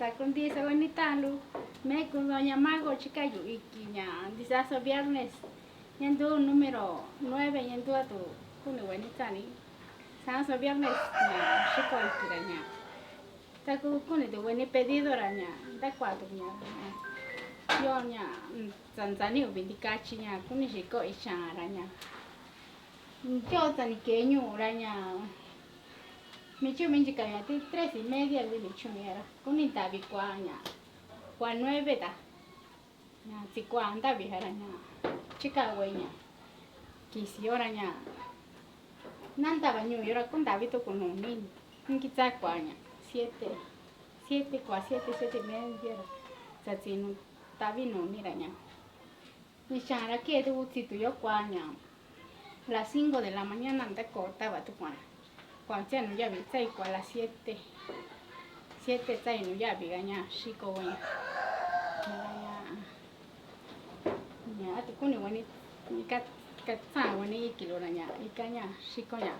está con 10 bonita lu. Me con doña Mago chica yu ikinya. Disaso viernes. Yendo número 9 yendo a tu con bonita ni. Sanso viernes ya chico ikiraña. Ta con tu buen pedido raña. Da cuatro ña. Yo ña Tanzania ubindikachi ña con chico isharaña. Yo tan pequeño raña. Mi chico me chica ya 3:30 de mi chumera. Con intabi cuaña. Cuan 9 da. Ya si cuanta vijaraña. Chica güeña. Quisiera ña. Nanta baño yo era con David con un niño. Un quizá cuaña. 7:30. Satsino tabi no miraña. Mi chara que tu sitio yo cuaña. Las 5 de la mañana anda cortaba tu cuaña. Cuando ya no ya vi, a las 7. 7 no ya vi gaña, chico güey. Ya, te con igual ni catza güey y kilo raña, y caña, chico ya.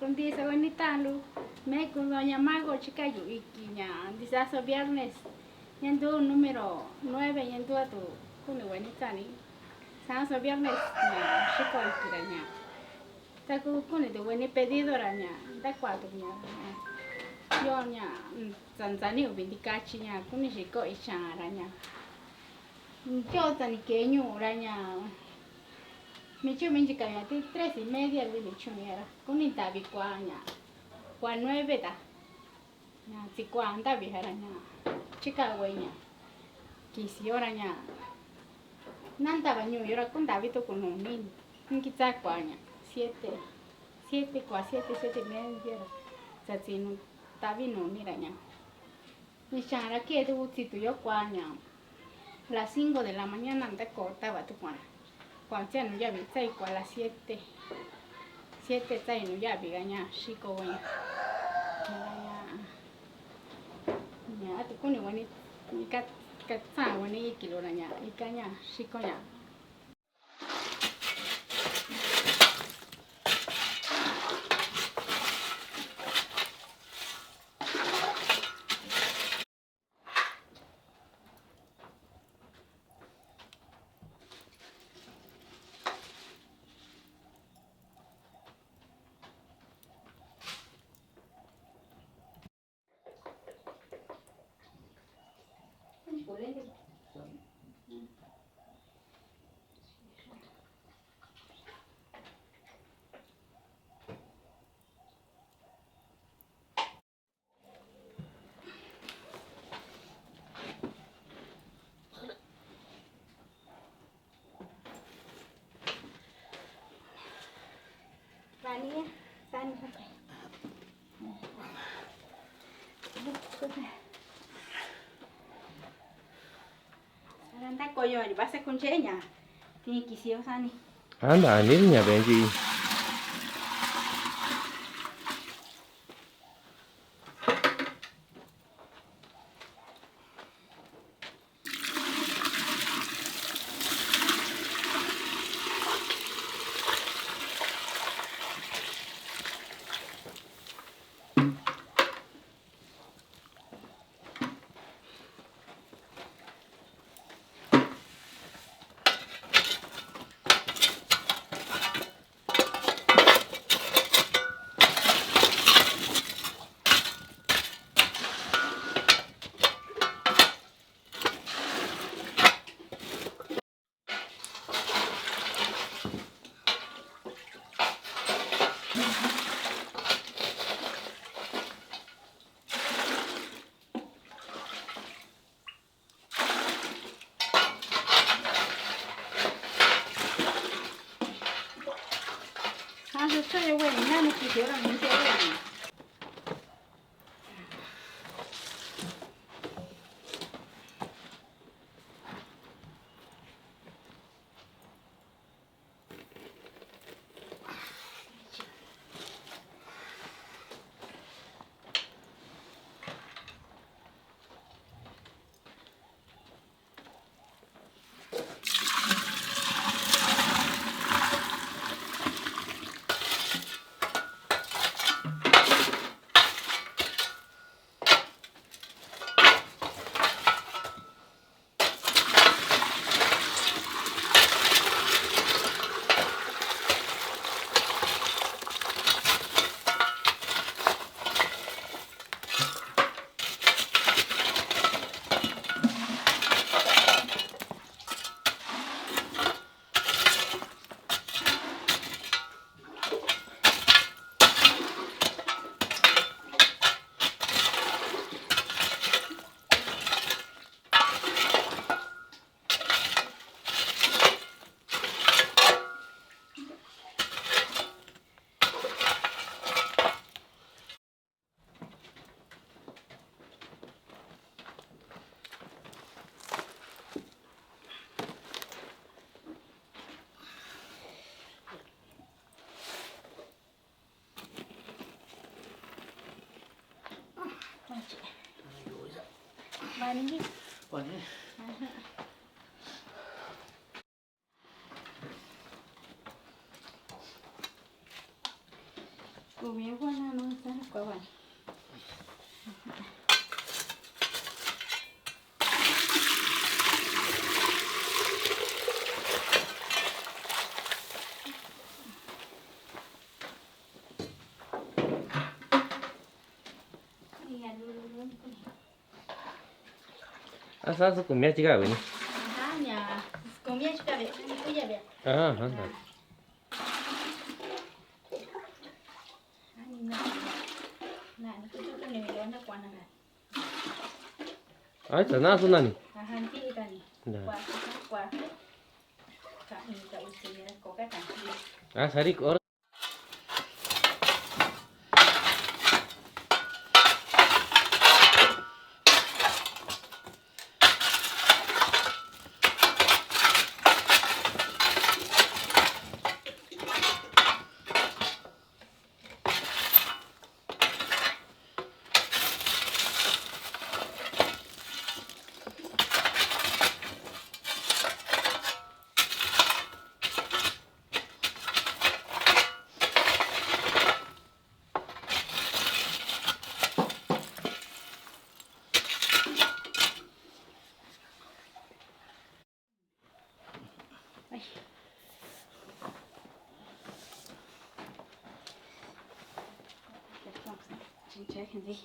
con dice bonita lu me con doña Mago chica yu ikiña disaso viernes yendo número 9 yendo a tu con bonita ni sanso viernes ña chico ikiraña ta con de buen pedido raña da cuatro ña yo ña zanzani ubindikachi ña con chico icharaña yo tan pequeño raña mi chico me chica ya 3:30 de mi chumera con intabi cuaña cua 9 da ña si cuanta vijaraña chica güeña quisiera ña nanta baño yo era con David con un min un quizá cuaña 7 cua 7:30 satsino tabi no miraña mi chara que tu si tu yo cuaña las 5 de la mañana anda cortaba tu cuaña cuando no ya vi 6 a las 7 6 no ya vi gaña chico güey ya tu con igual ni cat sa güey ni kilo raña y caña chico ya Anda coyo, vas a con cheña. Tiene que ser Sani. Anda, niña, Benji. Yo voy a no quisiera ni siquiera. Ini Comía buena, no está la cueva. Asa su comida chica, güey. Ajá, ya. Comía chica, ve. Oye, ve. Ah, anda. Ay, sana su nani. Ajá, nanti ikan. Kuah. Kami tak usah kokat kan. Ah, sarik or. Cek nanti.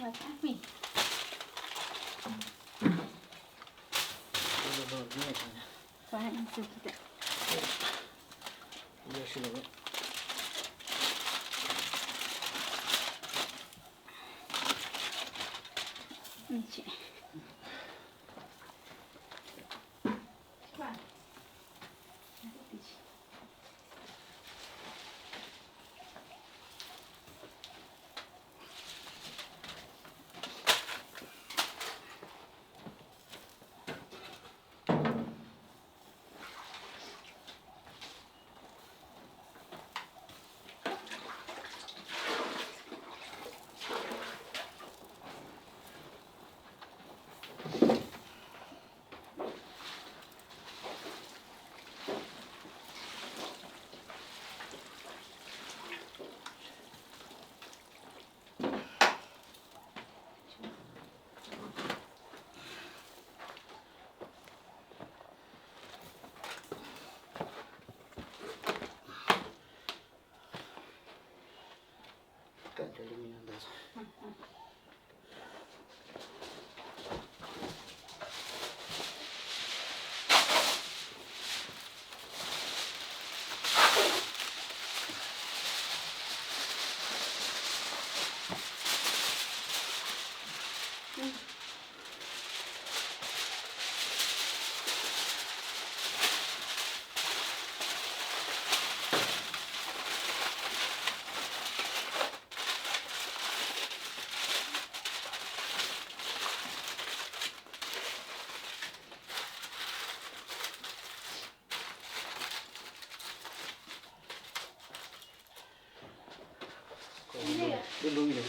wasabi. Paano ito kita? Ini.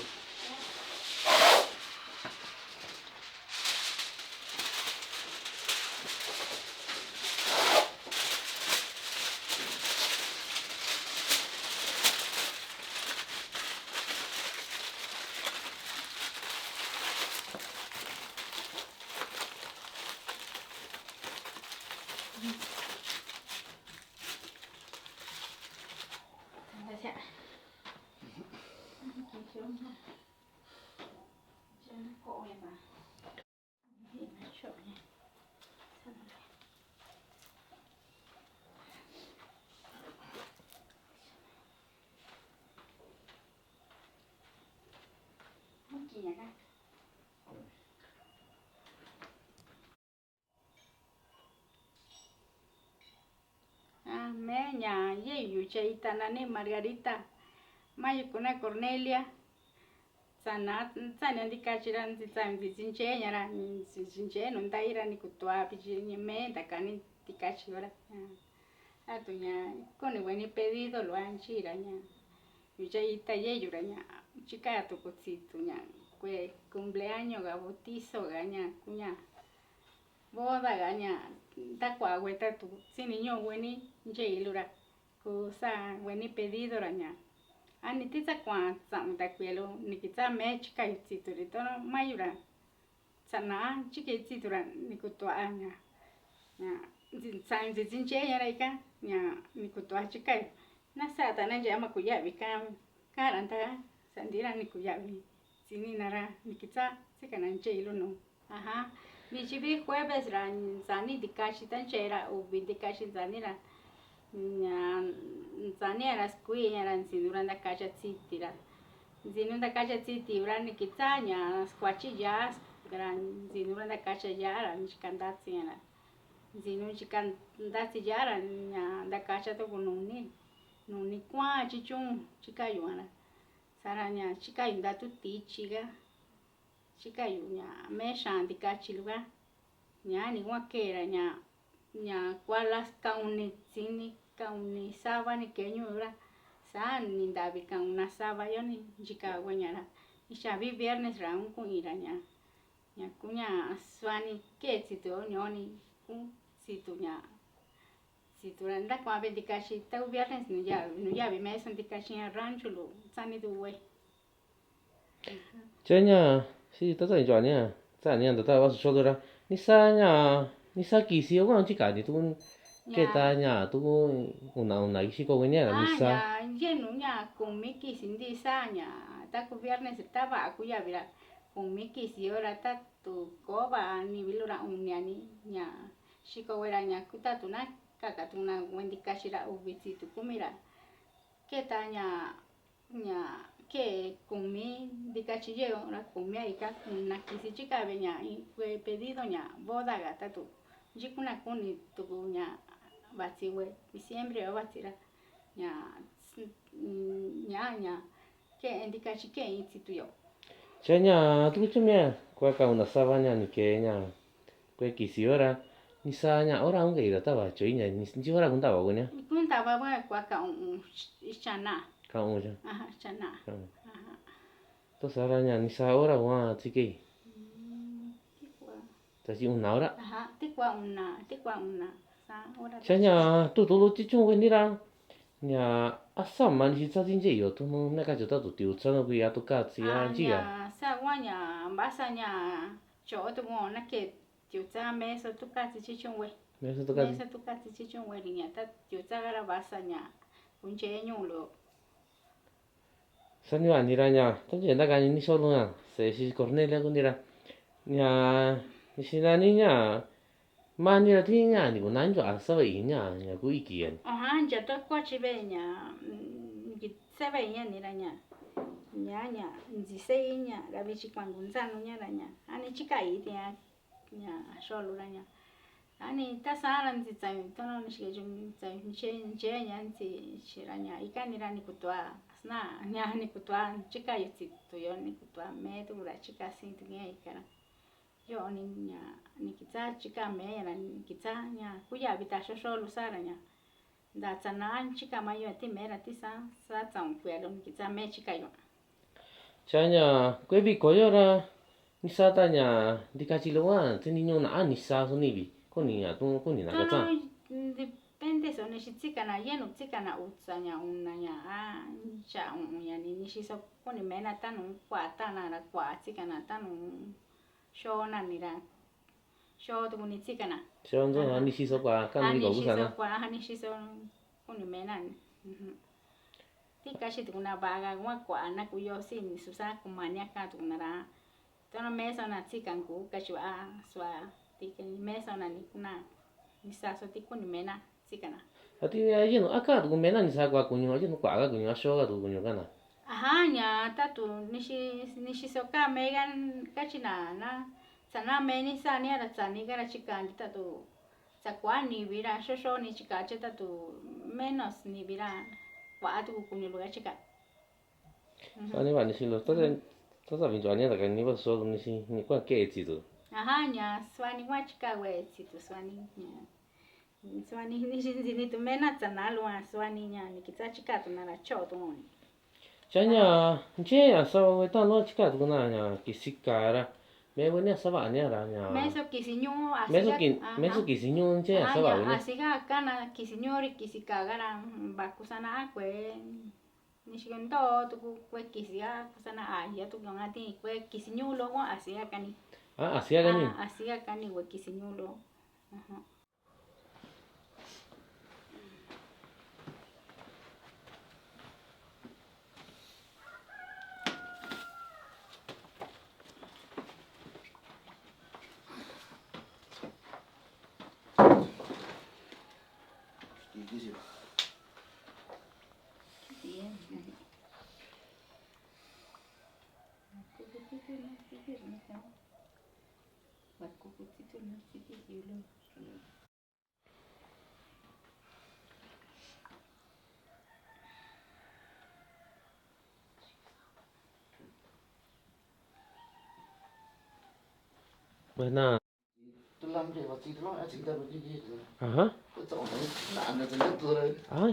Meña, yeyu chaita nani Margarita, mayo kuna Cornelia, sana ndikachiran zincheña ra zinche no ndaira ni kutua pichi me ndakani tikachora. Atuña con buen pedido lo anchira ña. Yuchaita yeyu raña, chica tu cocito ña, kue cumpleaños ga bautizo gaña cuña. Boda gaña, ta cuagüeta tu, si niño bueni, ilura, cosa bueni pedido raña. Ani tiza cuan, sam da cuelo, ni quizá me chica y citurito no mayura. Sana, chica y citura, ni cutua ña. Sam de zinche ya raika, ña, ni cutua chica. Nasata na llama cuyabi, caranta, sandira ni cuyabi. Sini nara, ni quizá, se cananche ilu no. Ajá. Mi chibi jueves ran zani dikashi tanchera ubi dikashi zani ra zani era skui era sinuranda kacha tsitira zinunda kacha tsiti ran nikitsanya skwachi jas gran zinuranda kacha yara nishkandatsi era zinu chikandatsi yara nya da kacha to kununi nuni kwa chichun chikayuana saranya chikayunda tu tichiga chikayunya mesha dikachiluga nya ni wakera nya kualas kauni sini kauni saba ni keñura san ni ndavi kauna saba yo ni chikaguañara ishabi viernes ra un kuira nya kuña suani ke sito nyoni ku situ nya situ randa kwa dikashi ta viernes no ya vi mes dikashi rancho lo sani duwe Chanya, si ta zai jwa nia, za nia da ta wa so ra. Ni sa nya, ni sa ki si wa chi ka ni tu ke ta nya tu una si ko nia ni sa. Lleno nya con mi ki sin di sa nya, ta ku viernes estaba ku ya vira. cùng mi kisio ra ta tu có và ni bilu ra unya ni nya shiko wera nya kuta tu na kaka tu na wendi kashira ubiti tu kumira keta nya que cùng mi di cachilleo ra cùng mi ika na kisi chica veña y fue pedido nya boda gata tu jikuna kuni tu nya batiwe diciembre o batira nya que indica chique instituyo cha nhà tu chứ mẹ qua cầu là sao nhà ni kế nhà quê kỳ xíu ra ni sa nhà ở đâu cái đó tao bảo chơi nhà ni chỉ ở đâu cũng tao bảo nhá cũng tao bảo qua cầu chana cầu chứ chana tôi sao ra nhà ni sa ở đâu mà chỉ cái ta chỉ un nào đó tích qua una sa cha nhà tu lúc chỉ chung cái đi ra nhà sao mà ni sa chính gì rồi tôi muốn cái chỗ tao tụt tiêu cho nó bây giờ tôi cả gì gì à sa qua nhà Masa nhà chỗ tôi muốn nó kẹt tiêu cha mẹ sao tôi cả chỉ chung vậy mẹ sao tôi cả chỉ chung vậy nhà ta tiêu cha cái là Masa nhà cũng chế nhung luôn San Juan đi ra nhà tôi chỉ là cái ni số luôn à sẽ chỉ Cornelia cũng đi ra nhà ni xin là ni nhà mà ni là thì nhà ni cũng难做sao vậy nhà cũng ý kiến giờ tôi qua chỉ về nhà sẽ về nhà này là nhà gì xây nhà là vì chỉ quan cũng san luôn nhà là nhà anh chỉ cái thì nhà số luôn là nhà anh ta sao làm gì tại tôi nói cái chúng tại chơi nhà thì chỉ là nhà ikan ni là ni kutua na nhà ni kutua chỉ cái gì tụi yo ni kutua mẹ tôi là chỉ cái sinh tụi nghe ikan yo ni nhà ni kita chỉ cái mẹ là kita nhà cứ giờ bị ta số luôn sao là nhà đã cho nó chỉ cái mà yo thì mẹ là thì sao chẳng quen luôn kita mẹ chỉ cái yo cha nhà quê bị có yo ra ni sa ta nhà đi cái gì luôn à thì ni nhung na ni sa số ni bị con ni à tôi con ni nào có depende so ni chitika na yenu tika na utsanya unanya cha unya ni shiso con ni mena tanu kwa tana la kwa tika na tanu shona ni ra sho tu ni tika na cho nó ni shiso qua cái ni có cái sao kwa ni shiso con ni mena tika shi tu na baga kwa na kuyo sin susa kumanya ka tu na ra tono mesa na tika ngu kachwa swa tika ni mesa na ni kuna ni sa so tika ni mena sikana ati aje no aka tu mena ni sa kwa kunyo aje no kwa ga kunyo sho ga tu kunyo kana nya tatu nishi soka megan kachina na sana meni sa ni ara tsani gara chikandi tatu sakwa ni vira shosho ni chikache tatu menos ni vira kwa tu kunyo lugar chika ani ba ni silo to sa bin jo ni da ka ni ba so ni si ni kwa ke ti tu nya swani wa chika we ti tu swani swani ni tu mena tsana lwa swani nya ni kita chika tu na cho tu ni chanya che ya so we ta lo chika tu na nya kisikara me bo ni sa ba ni ra nya meso kisinyo meso kisinyo che ya sa ba ni asiga kana kisinyori kisikagara bakusana kwe nishigendo tu kwe kisia kusana ya tu ngati kwe kisinyo lo asiga kani asiga kani we kisinyo lo mana aha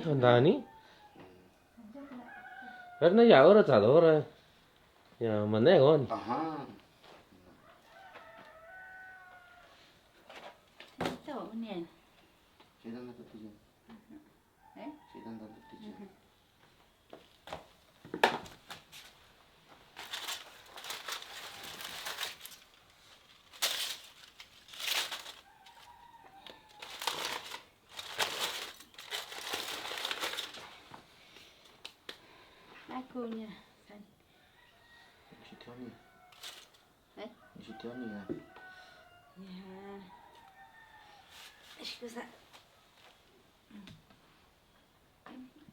Hondani karena ya ora ta ora ya mana kon to nè aku nya Istioniga. Ya. Scusa.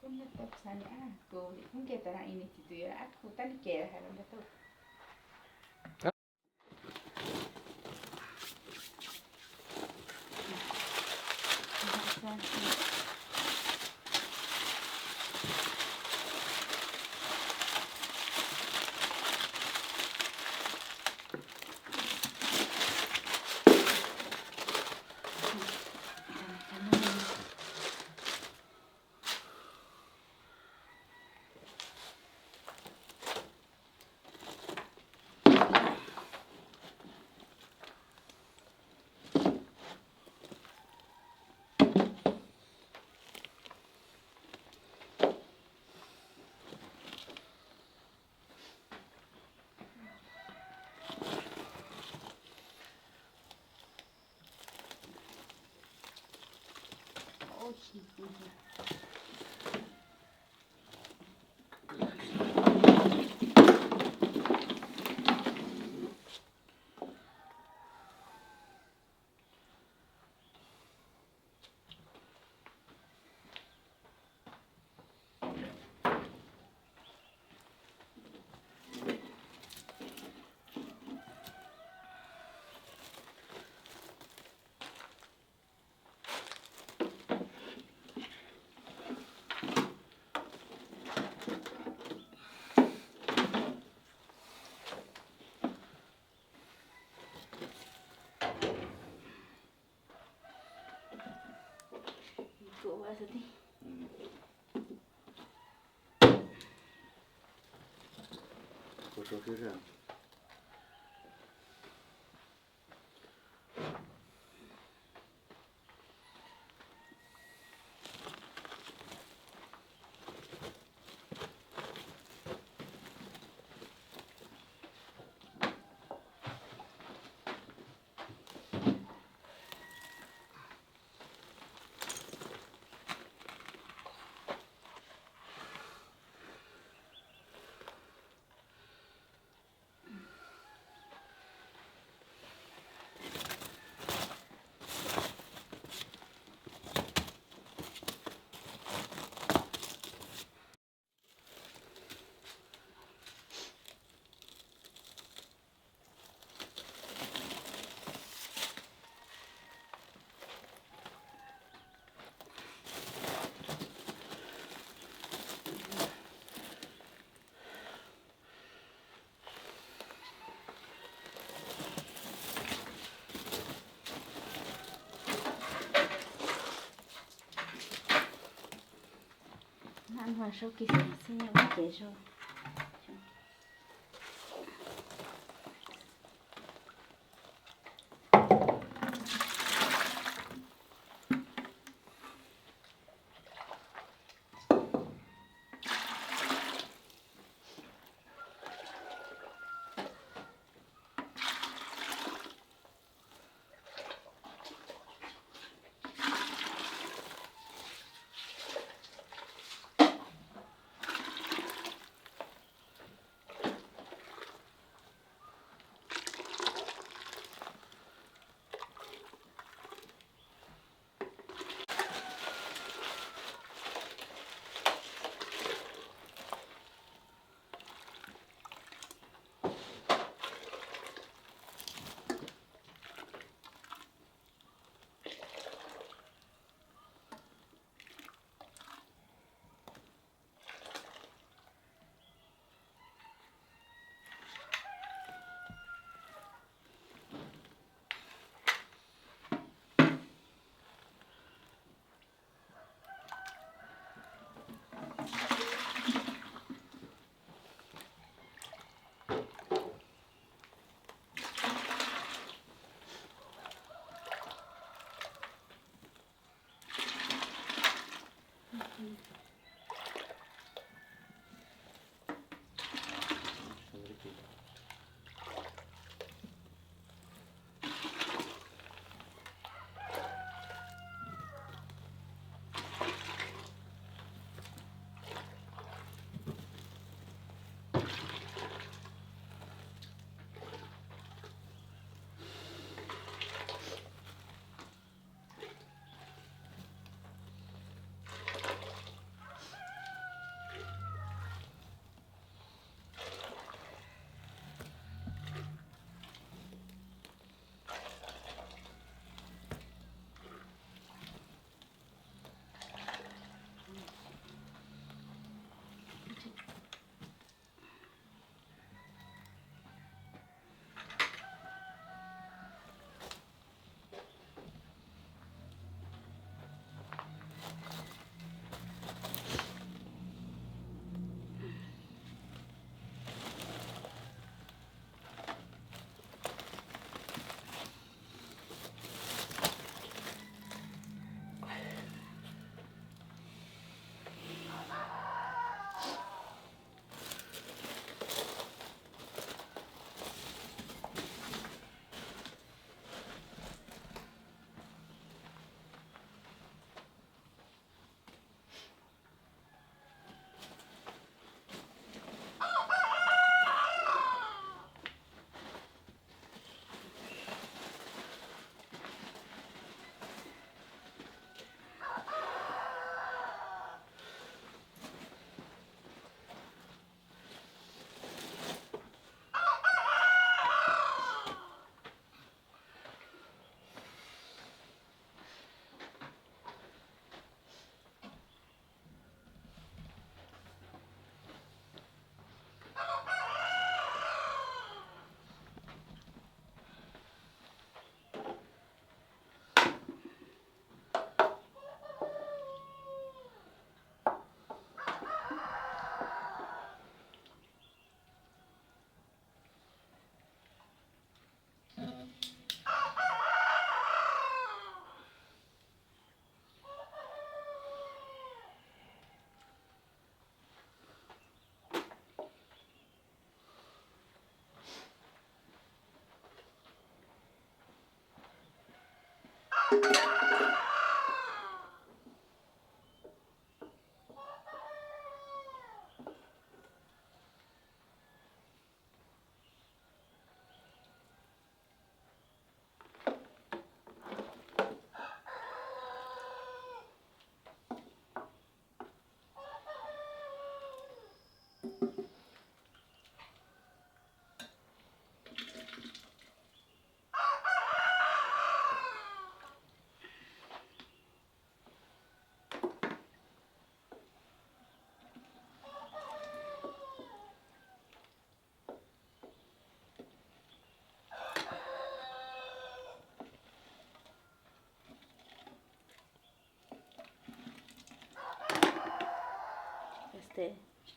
Cũng là tập sao nhá. Cô cũng kể tao ini itu ya. Aku tadi kira kalau dah tu. Oh, cô bao giờ đi? Cô cho cái ra. Ăn hoa sốt kỳ xin nhau cái kệ rồi.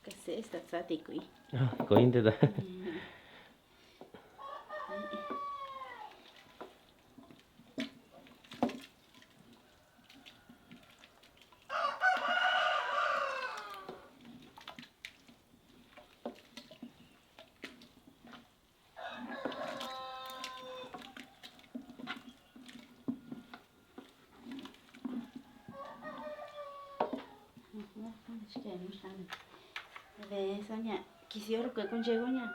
Kasi esta sati ko eh. Có in thế đó. Về sao nhỉ? Quisiera que con llego ña.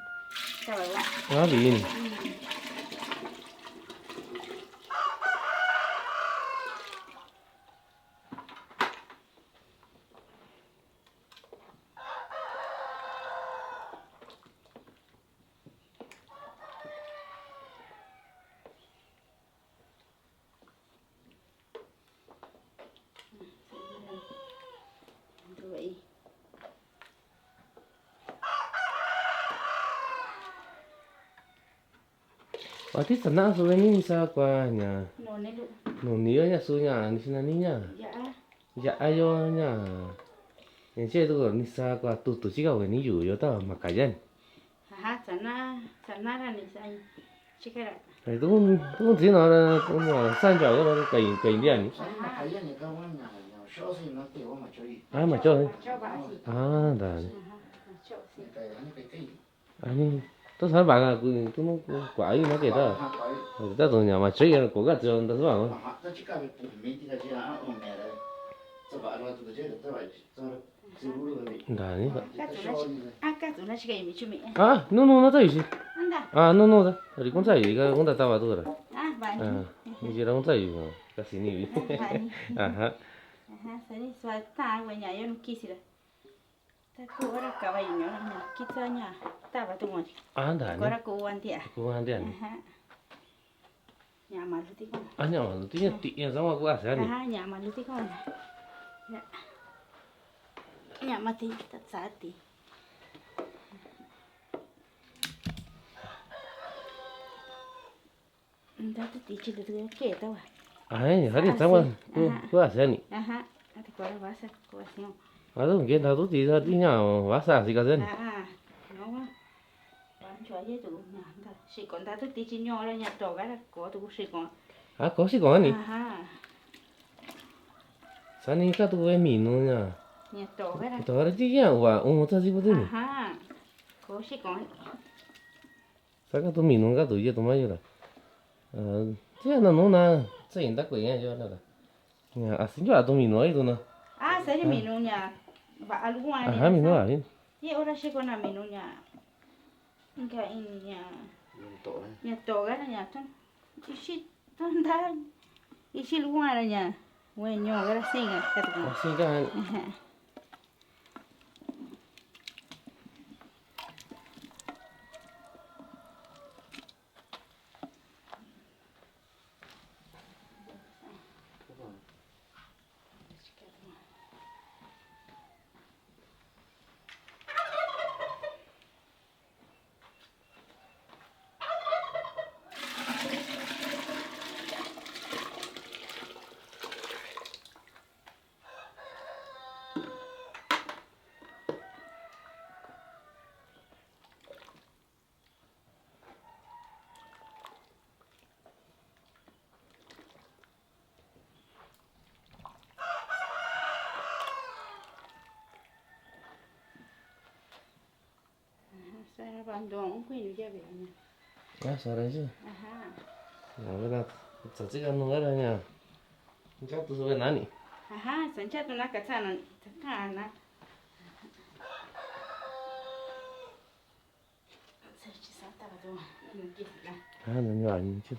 Estaba igual. Ah, bien. Vậy. Berarti tenang sore ini bisa apa nya? None lu. Noni nya sunya di sini nya. Dạ. Ya ayo nya. Yang saya tu ni sa qua tu sih kau ni yo tau makajan. Ajá, sana ra ni sai. Chiquera. Itu sih nara tu mah san jauh tu kain dia ni. Ah macam. Cho bà chị. Ah dah. Cho chị. Ani tu saya baga tu nu kuai na kita. Kita tu nya macam ya kau kat tu tu apa? Dah ni. Acá tú na chica y mi chumi. Ah, no tahu sih. Anda. Ah, no dah. Dari kau tahu, kau dah tahu tu dah. Ah, vale. Ah, ni dia orang tahu. Kasih ni. Vale. Aha. Ajá, sani suelta agua ya, yo no quisiera. Aku ora kawaii nyorang kita nya. Taba tu mo. Ah, dah ni. Ora ko wantia. Kau handian. Ajá. Ya maluti ko. Ah, nyawa, tu nya tiya sama aku asal ni. Ajá, ya maluti ko. Ya. Ya mati tat sati. Nda tu tichi tu ke tawa. Ah, ni hari sama aku asal ni. Ajá. Ati ko ora basa ko asno. Aduh, mungkin tahu tu tiya tinya wasa sih kan. Ah, no wa. Ban chua ye tu nya nda. Si kon ta tu tichi nyo la nya to ga ko tu si kon. Ah, kau sih kau ni. Ajá. Sani kat tu minu nya. Nya to ga. Tu hari tiya wa, tu sih betul ni. Ajá. Ko si kon. Saka tu minu kat tu je tu maju lah. Tiya na no na, saya indah kau yang jual lah. Ya, asin jual tu minu itu na. Ah, saya minunya. Ba alguna. Ah, minu lah. Ye ora si kon minunya. Enggak ininya. Nya to ga nya ton. Isi ton da. Isi luar nya. Wenyo ga singa katu. Asin kan. Ajá. Saya bandung kuin dia bilang. Ah, suara je. Aha. Ya, benar. Caci kan nunggu dah nya. Chắc tôi sẽ nani. Aha, sancha tu nak kacana, kacana. Serci sata tu, nak kita. nó nhỏ như chứ.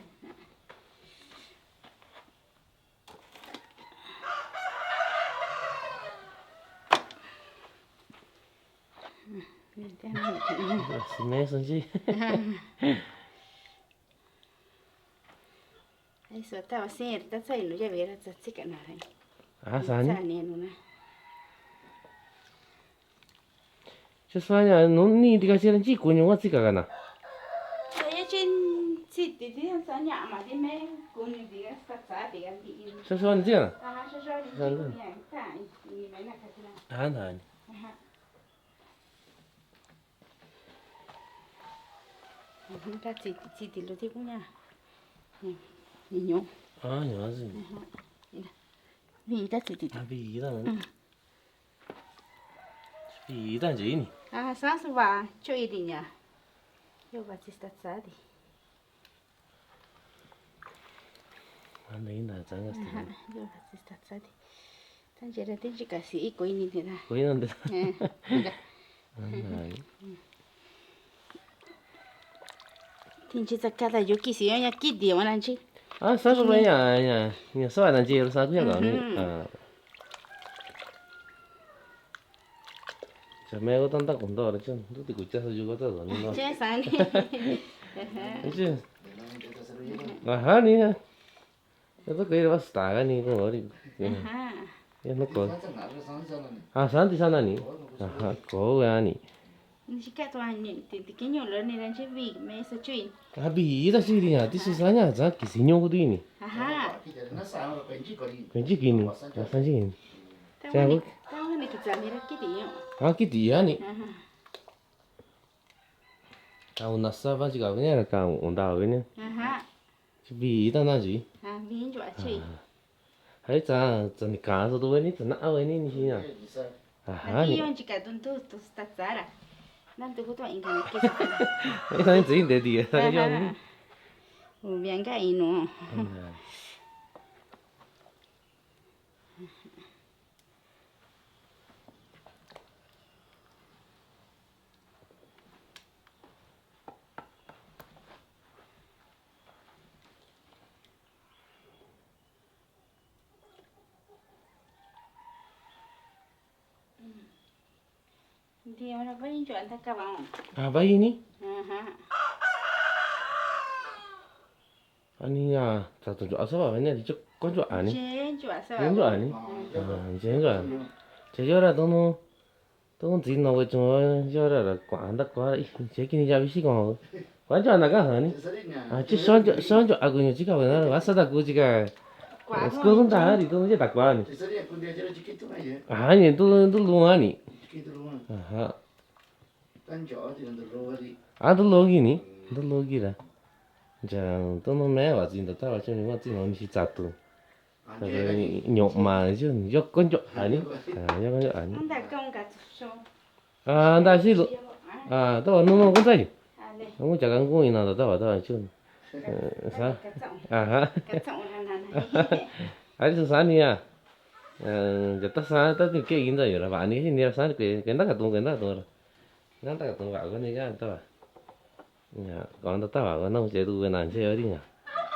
Xin mẹ xin chi. Ai so tava sen, ta sai no ya vera ta tsika na rai. Sani. Sani no na. Chứ sao nhỉ, nó đi thì cái xe chỉ của nhau gì cả cái nào. Saya chin city di sa nya ma di me kuni di sa sa di kan di. Sao như thế à? Sa sa di ni ya ta ni mai na ka tila. Này. Ta city lo ti kunya. Ni nyo. Nhỏ gì. Vì ta city. Vì đó. Vì đó gì nhỉ? Sa su va cho i di nya. Yo va ci sta sa di. Đấy là chẳng là gì. Yo va ci sta sa di. Tan jera ti ji ka si ko ini ni da. Có gì đâu. Này. Tin chi sa kada yo ki si yo ya ki di wa nan chi. Sao vậy nhỉ? Sao lại gì sao cứ gọi nhỉ? Chả mẹ có tanta cũng đó đấy chứ, tôi thì cũng chắc là có tao rồi nó. Che sa ni. Đấy chứ. Hả nè. Tôi cái đó bắt cái này cũng ở đi. Nó có. Sáng thì sao nè? Có cái này. Ni chi ka to ani ti ki nyo lo ni ran chi vi me sa chui. Vì đó chứ đi nhỉ, thì sao nhỉ? Giá cái gì nhau cái này. Cái gì kia này? Sao gì? Ta ni ki ni ra ki di yo. cái gì này? Tao nasa vẫn chỉ có cái này là tao ổn đào cái này. Vì đó là gì? Vi nyo chui. Hay cha ni cá rồi tôi này, cha nãy cái này như thế nào? Ni yo chi ka tu sta tsara. Nan tu ko to in kan ki. Cái này gì để đi? Cái gì? Bien ga ino. Thì nó vẫn chuyện ta các bạn. Vậy nhỉ? Anh à, sao tôi chọn sao vậy nhỉ? Thì có chọn à nhỉ? Chọn chọn à nhỉ? Chọn chọn. Chỉ cho là tôi chỉ nói cho cho là quán đất quá, chỉ cái này chỉ còn quán chọn là cái hả nhỉ? Chỉ son chọn à cái chỉ có cái đó, sao ta cứ chỉ cái cái không trả thì tôi chỉ đặt quá nhỉ? Nhỉ tôi luôn à nhỉ? tôi luôn gì nhỉ? Tôi luôn gì đó. Giờ tôi nó mẹ vào gì đó tao cho nên chỉ nói chỉ chặt thôi. Rồi nhộn mà chứ, do con chọn nhỉ? Do con chọn nhỉ? Đại sĩ luôn. Tao nó con trai. Không có chẳng con nào tao bảo chứ. Sao? Ai sáng nè. Giờ tao sáng tao thì cái gì rồi là bạn ấy thì sáng cái nó cả tuần rồi. Nó cả tuần vào cái này cái tao. Còn tao bảo nó chế độ bên này chơi đi nhỉ.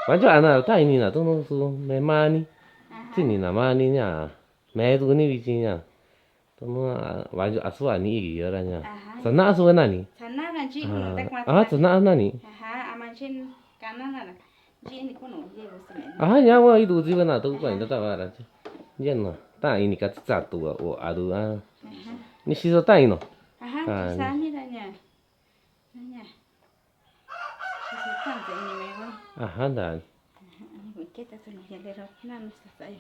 Quan trọng là tại vì là tôi nó số mẹ ma đi. Thì ni là ma đi nhỉ. Mẹ tôi cái vị trí nhỉ. Tôi nó quan trọng số anh ấy gì rồi nhỉ. Sao nãy số này nhỉ? Sao nãy là chị cũng đặt qua. Sao nãy này nhỉ? Mà trên cái nó là chị thì có nổi gì rồi. Nhá mà itu gì bên nào tôi cũng tao bảo là chứ. Nhân mà. Ta ini cái chặt tụ ở adu Ni xí số tay nó. Sáng như thế nhỉ. Nhỉ. Xí số tăng thế như mấy con. Đấy. Cái ta tôi nói hiện rồi, nó sai.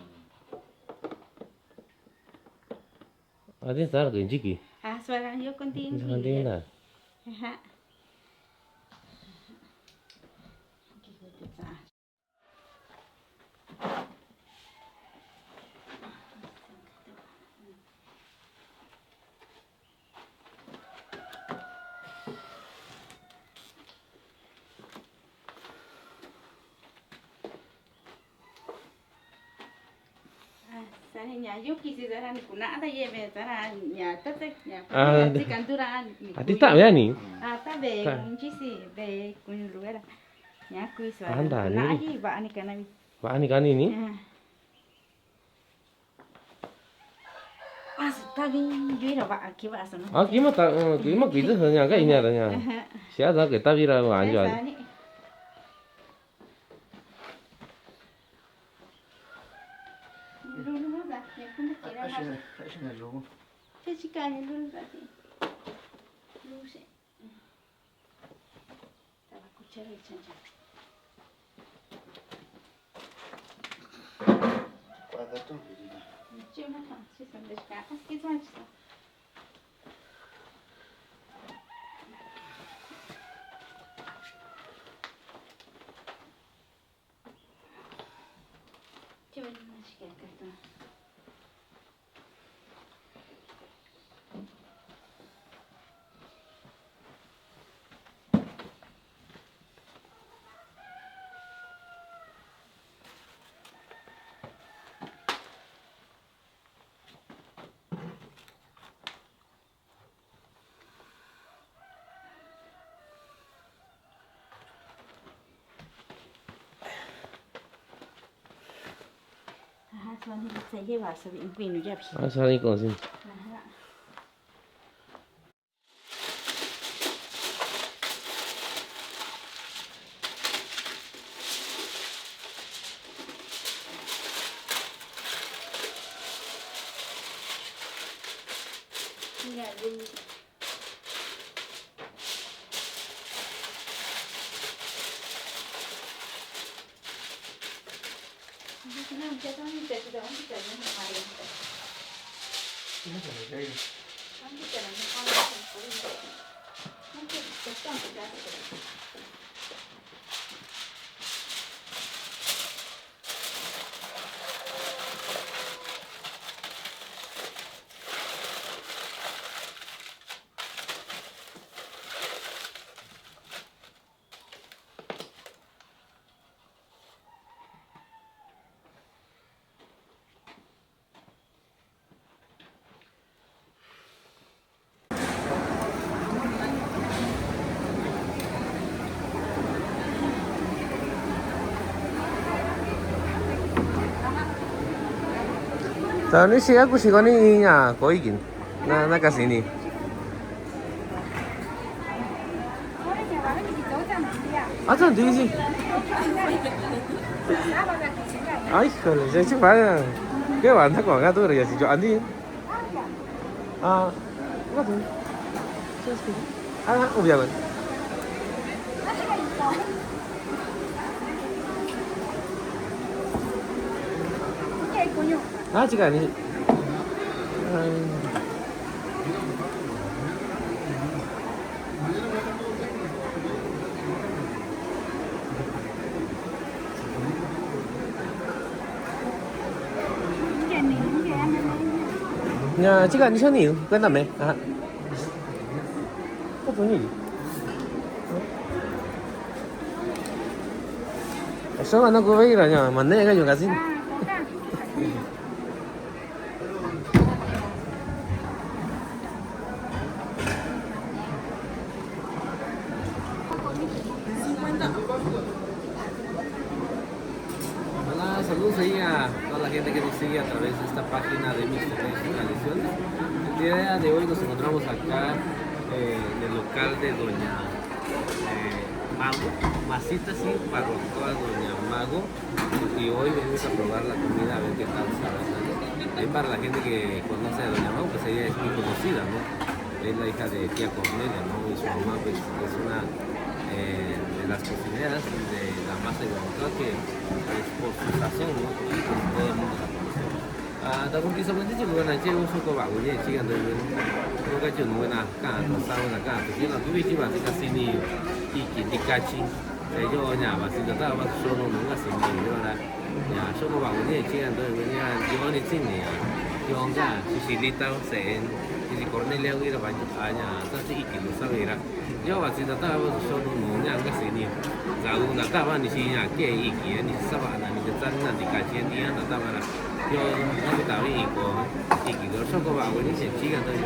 Thế sao là cái gì kì? Xoay ra vô con tin. Con tin là. nhà giúp kia thì ra cũng nã thay về ra nhà tất đấy nhà À, chỉ cần tôi ra Ati tak ya ni? ta về cũng chỉ gì về cũng luôn là nhà quý xoay Anda ni. nã gì vợ này cái này Wah ni kan ini. ta đi dưới là vợ kia vợ sao nó Ah, kima kita hanya kan ini adanya. Siapa kita bira anjual. luôn nó ra nhà không biết gì đâu mà thế chỉ cả nhà luôn ra thì luôn sẽ ta bắt cô chơi chân chân chưa mất hả chưa xong được cả cái gì sao chưa mất cái đó Soalnya saya bahasa Inggris juga bisa. Ah, sorry kau sini. Enggak dulu. Kenapa kita ni tidak orang kita ni hari ini. Ini kan ada. Orang kita ni orang kita ni. Nanti kita kita. Tahu ni sih aku sih kau ni ya kau ingin. Nah kat sini. Ah, tu di sini. Ay, kalau saya cuma cái bạn thắc mắc tôi là chỉ cho anh đi. À, có thể. À, không biết rồi. Ah, chica ni. Ya, chica ni siapa ni? Cuéntame. Ajá. ¿Qué fue ni? Eso anak gue kira nya, mana kan juga sih. Hola, saludos ahí a toda la gente que nos sigue a través de esta página de Mixteca Tradiciones. El día de hoy nos encontramos acá en el local de Doña Mago, Masita sí, barbacoa Doña Mago. Y hoy venimos a probar la comida a ver qué tal sabe. Ahí para la gente que conoce a Doña Mago, pues ella es muy conocida, ¿no? Es la hija de tía Cornelia, ¿no? Y su mamá pues es una de las cocineras de la masa de barbacoa que es por su sazón, ¿no? Y pues todo el mundo la conoce. Dapat kisah macam tu bukan aja usul kau bangun ni, cikgu tu kau kacau nu nak kan, tahu nak kan, tu kita tu bici masih kasih ni ikan dikacing, saya jo nya masih tak tahu masih sono nu kasih ni, jo lah, ya sono bangun ni cikgu tu punya jo ni sini ya, jo kan, susi litau sen, susi Cornelia kita banyak hanya, tapi ikan tu sabera, jo masih tak tahu masih sono nu nya kasih ni, jauh tak tahu ni sini ya, ke ikan ni sabana ni kita nak dikacing ni, tak tahu mana. Yo no te estaba y que yo soy como agua y se chica todo yo.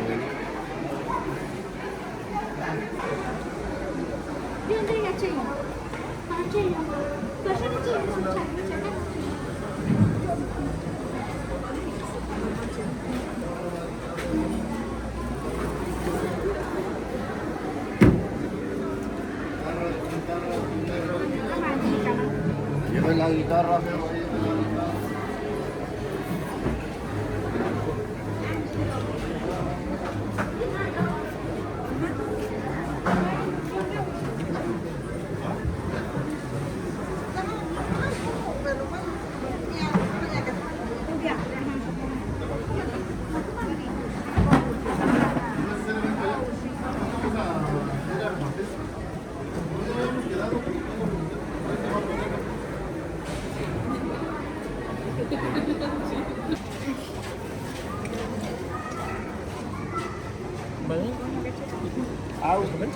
Yo no tengo chino. Ah, chino. Pero yo no quiero escuchar. Lleva la guitarra.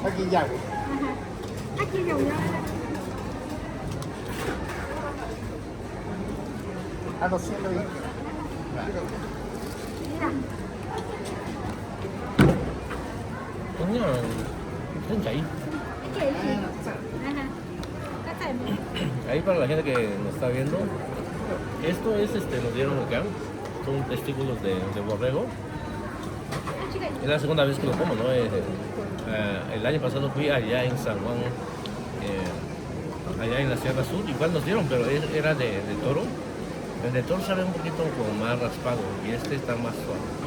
Aquí ya. Aquí no, no. A 200 Mira. 그냥 진짜 ahí. Es que ajá. Acá está. Ahí para la gente que nos está viendo, esto es nos dieron acá, son testículos de borrego. Es la segunda vez que lo como, ¿no? El año pasado fui allá en San Juan, allá en la Sierra Sur, igual nos dieron, pero era de toro. El de toro sabe un poquito como más raspado y este está más suave.